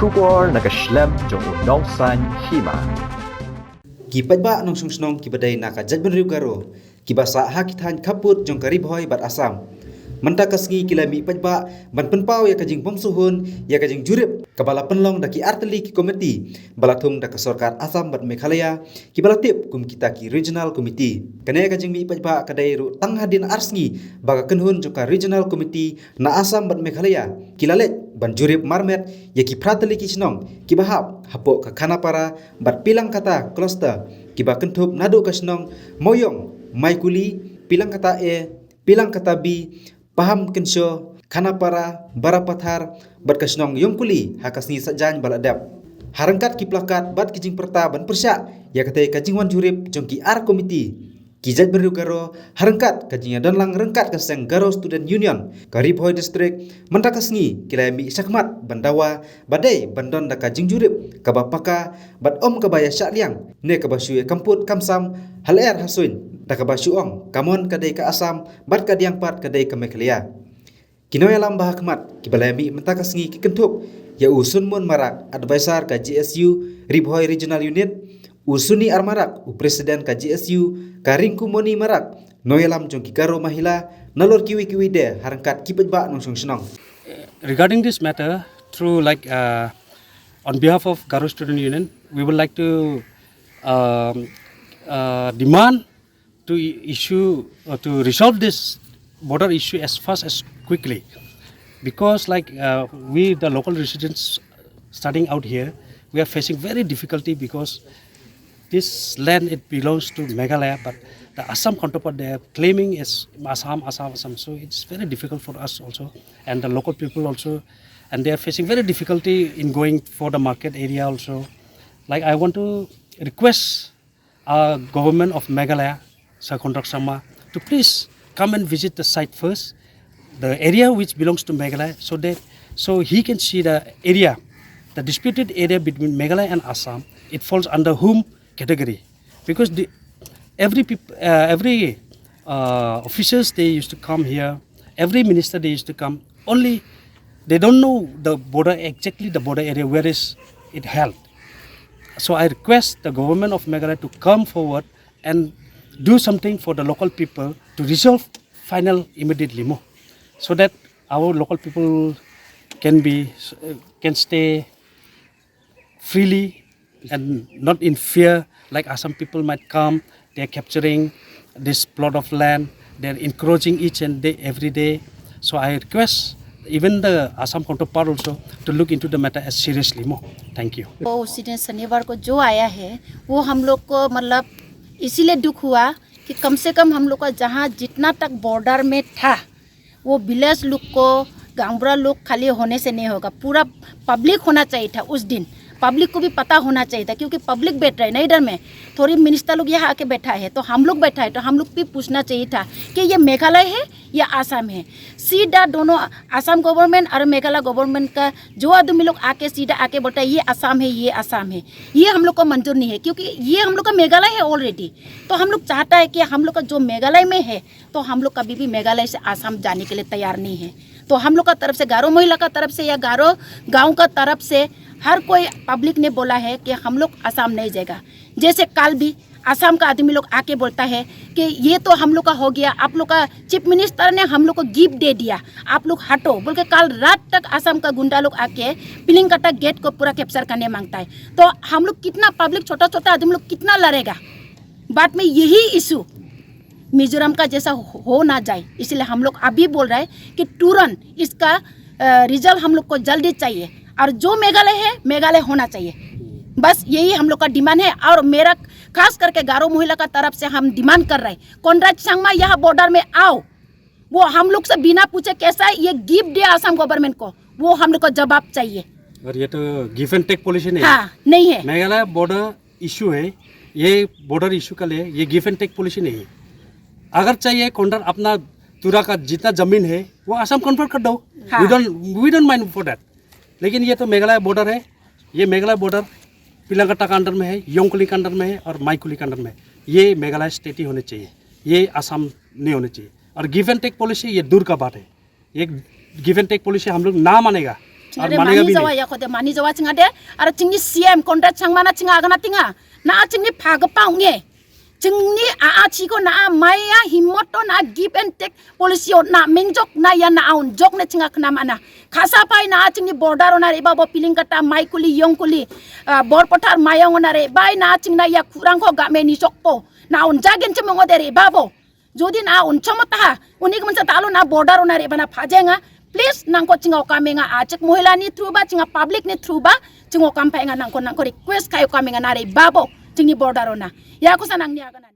Shubor nakaslem jong unongsan Hima. Ki Paidbah nong sungsnong ki badai naka jadban riu garo ki basa haki Thain Khappud jong karib hoi bat Assam. Menta kasngi kilami Paidbah ban penpau ya kajing pomsuhun ya kajing jurip kabala penlong daki arteli ki komiti balathum dak sarkar Assam bat Meghalaya ki balatip kum kita ki regional komiti. Kane kajing mi Paidbah kadai ru tang hadin arsngi baga kenhun joka regional komiti na Assam bat Meghalaya kilalet ban jurip marmet ya ki prateli ki chnong ki bahap hapo ka khanapara bat pilang kata cluster ki ba kentup nadu ka chnong moyong maikuli pilang kata pilang kata b paham kensho khanapara barapathar bat ka chnong yongkuli hakasni sajan baladap harangkat ki plakat bat kijing perta ban persya ya kate kajingwan jurip jongki ar komiti Kijat berriu garo harangkat kajinya dan lang rengkat kaseng garo student union karib hoi district mentakasngi kilami sakmat bandawa badai bandon da kajing jurip kabapaka bat om kabaya syakliang ne kabasyu kamput kamsam hal hasuin da kabasyu kamon kadai ka Assam bat kadiang pat kadai ka Meghalaya kinoy alam bahakmat kibalami mentakasngi kikentup ya usun mun marak advisor ka GSU ribhoi regional unit usuni armarak presiden ka GSU karingku moni marak noyalam jongki garo mahila nalor kiwi de harangkat ki Paidbah nong sungsnong. Regarding this matter, through on behalf of Garo Student Union, we would like to demand to to resolve this border issue as fast as quickly, because we the local residents starting out here, we are facing very difficulty because this land it belongs to Meghalaya, but the Assam counterpart they are claiming is Assam. So it's very difficult for us also, and the local people also, and they are facing very difficulty in going for the market area also. I want to request our government of Meghalaya, Sakontrak Sama, to please come and visit the site first, the area which belongs to Meghalaya, so he can see the area, the disputed area between Meghalaya and Assam. It falls under whom category, because every officials they used to come here, every minister they used to come, only they don't know the border, exactly the border area where is it held. So I request the government of Meghalaya to come forward and do something for the local people to resolve final immediately more, so that our local people can stay freely and not in fear. Like Assam people might come, they are capturing this plot of land, they are encroaching each and every day. So I request even the Assam counterpart also to look into the matter as seriously more. Thank you. वो उसी दिन शनिवार को जो आया है वो हम लोग को मतलब इसीलिए दुख हुआ कि कम से कम हम लोग का जहाँ जितना तक बॉर्डर में था वो विलेज लोग को गांवबुरा लोग खाली होने से नहीं होगा, पूरा पब्लिक होना चाहिए था उस दिन। पब्लिक को भी पता होना चाहिए था, क्योंकि पब्लिक बैठ रहा है ना इधर में, थोड़ी मिनिस्टर लोग यहाँ आके बैठा है तो हम लोग बैठा है तो हम लोग भी पूछना चाहिए था कि ये मेघालय है या आसाम है। सीधा दोनों आसाम गवर्नमेंट और मेघालय गवर्नमेंट का जो आदमी लोग आके सीधा आके बोलता है ये आसाम है, ये आसाम है, ये हम लोग को मंजूर नहीं है, क्योंकि ये हम लोग का मेघालय है ऑलरेडी। तो हम लोग चाहता है कि हम लोग का जो मेघालय में है तो हम लोग कभी भी मेघालय से आसाम जाने के लिए तैयार नहीं है। तो हम लोग का तरफ से, गारो महिला का तरफ से या गारो गाँव का तरफ से हर कोई पब्लिक ने बोला है कि हम लोग आसाम नहीं जाएगा। जैसे कल भी आसाम का आदमी लोग आके बोलता है कि ये तो हम लोग का हो गया, आप लोग का चीफ मिनिस्टर ने हम लोग को गिफ्ट दे दिया, आप लोग हटो बोल के कल रात तक आसाम का गुंडा लोग आके पिलिंगकटा गेट को पूरा कैप्चर करने मांगता है। तो हम लोग कितना पब्लिक, छोटा छोटा आदमी लोग कितना लड़ेगा। बाद में यही इशू मिजोरम का जैसा हो ना जाए, इसलिए हम लोग अभी बोल रहे हैं कि तुरंत इसका रिजल्ट हम लोग को जल्दी चाहिए, और जो मेघालय है मेघालय होना चाहिए। बस यही हम लोग का डिमांड है। और मेरा खास करके गारो महिला का तरफ से हम डिमांड कर रहे हैं, कॉन्ट्रैक्ट संगमा यहाँ बॉर्डर में आओ, वो हम लोग से बिना पूछे कैसा है ये गिफ्ट दिया आसाम गवर्नमेंट को, वो हम लोग को जवाब चाहिए। और ये तो गिव एंड टेक पॉलिसी नहीं, हाँ, नहीं है। मेघालय बॉर्डर इशू है, ये बॉर्डर इशू का लिए ये गिव एंड टेक पॉलिसी नहीं है। अगर चाहिए कॉन्ट्रैक्ट अपना तुरा का जितना जमीन है वो आसाम कन्वर्ट कर दो, we don't mind for that. लेकिन ये तो मेघालय बॉर्डर है, ये मेघालय बॉर्डर पिलंगटा का अंडर में है, योंगकुली का अंडर में है और माइकुली का अंडर में है। ये मेघालय स्टेट ही होने चाहिए, ये आसाम नहीं होने चाहिए। और गिव एंड टेक पॉलिसी ये दूर का बात है, ये गिव एंड टेक पॉलिसी हम लोग ना मानेगा Cingade mani jawa ya kode mani jawa cingade ara cingni CM kontrak cangmana cinga agana tinga na cingni phagpa unge cingni a chiko na maya himoto na give and take policy na mengjok na ya na aun jok na cinga kena mana khasa pai na cingni border ona re babo piling kata mai kuli yong kuli bor potar mayong ona re bai na cingna ya kurang ko ga meni sokpo na un jagen cemong ode re babo jodi na un chomata unik mensa talo na border ona re bana phajenga please nangko cingau kamenga acek mohila ni through ba cinga public ni through ba cingau kampenga nangko request kayo kamenga nare babo cingi border ona ya ko sanang ni agana